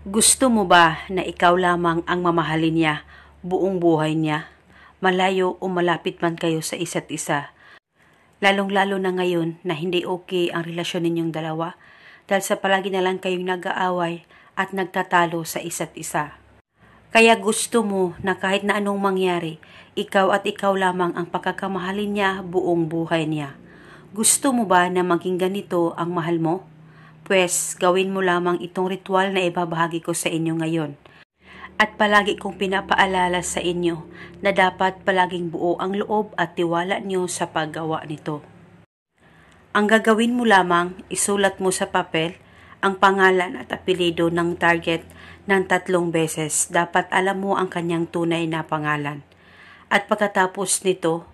Gusto mo ba na ikaw lamang ang mamahalin niya buong buhay niya? Malayo o malapit man kayo sa isa't isa. Lalong-lalo na ngayon na hindi okay ang relasyon ninyong dalawa dahil sa palagi na lang kayong nag-aaway at nagtatalo sa isa't isa. Kaya gusto mo na kahit na anong mangyari, ikaw at ikaw lamang ang pagkakamahalin niya buong buhay niya. Gusto mo ba na maging ganito ang mahal mo? Pwes, gawin mo lamang itong ritual na ibabahagi ko sa inyo ngayon. At palagi kong pinapaalala sa inyo na dapat palaging buo ang loob at tiwala niyo sa paggawa nito. Ang gagawin mo lamang, isulat mo sa papel ang pangalan at apelyido ng target ng 3 beses. Dapat alam mo ang kanyang tunay na pangalan. At pagkatapos nito,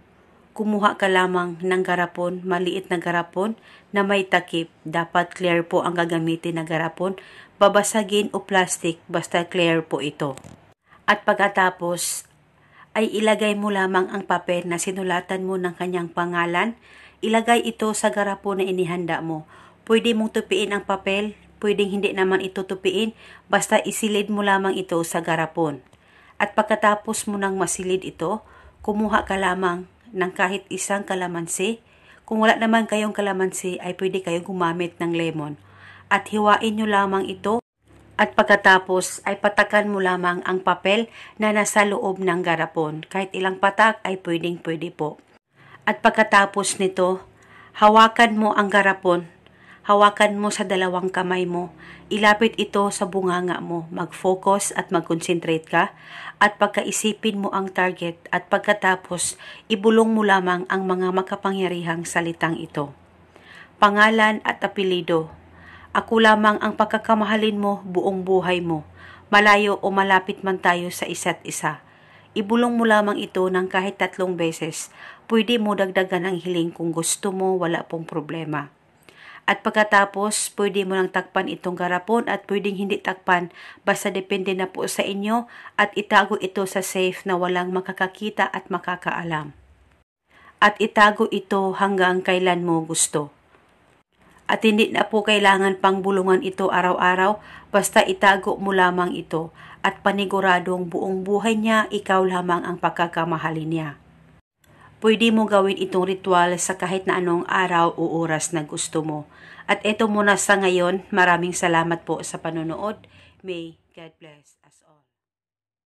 kumuha ka lamang ng garapon, maliit na garapon na may takip. Dapat clear po ang gagamitin na garapon, babasagin o plastic, basta clear po ito. At pagkatapos ay ilagay mo lamang ang papel na sinulatan mo ng kanyang pangalan. Ilagay ito sa garapon na inihanda mo. Pwede mong tupiin ang papel, pwedeng hindi naman ito tupiin, basta isilid mo lamang ito sa garapon. At pagkatapos mo nang masilid ito, kumuha ka lamang ng kahit isang kalamansi. Kung wala naman kayong kalamansi ay pwede kayong gumamit ng lemon. At hiwain nyo lamang ito at pagkatapos ay patakan mo lamang ang papel na nasa loob ng garapon. Kahit ilang patak ay pwede po. At pagkatapos nito, hawakan mo ang garapon. Hawakan mo sa 2 kamay mo. Ilapit ito sa bunganga mo. Mag-focus at mag-concentrate ka. At pagkaisipin mo ang target at pagkatapos, ibulong mo lamang ang mga makapangyarihang salitang ito. Pangalan at apelyido. Ako lamang ang pagkakamahalin mo buong buhay mo. Malayo o malapit man tayo sa isa't isa. Ibulong mo lamang ito ng kahit 3 beses. Pwede mo dagdagan ang hiling kung gusto mo, wala pong problema. At pagkatapos, pwede mo nang takpan itong garapon at pwedeng hindi takpan, basta depende na po sa inyo at itago ito sa safe na walang makakakita at makakaalam. At itago ito hanggang kailan mo gusto. At hindi na po kailangan pang bulungan ito araw-araw, basta itago mo lamang ito at paniguradong buong buhay niya, ikaw lamang ang pagkakamahalin niya. Pwede mo gawin itong ritual sa kahit na anong araw o oras na gusto mo. At ito muna sa ngayon, maraming salamat po sa panonood. May God bless.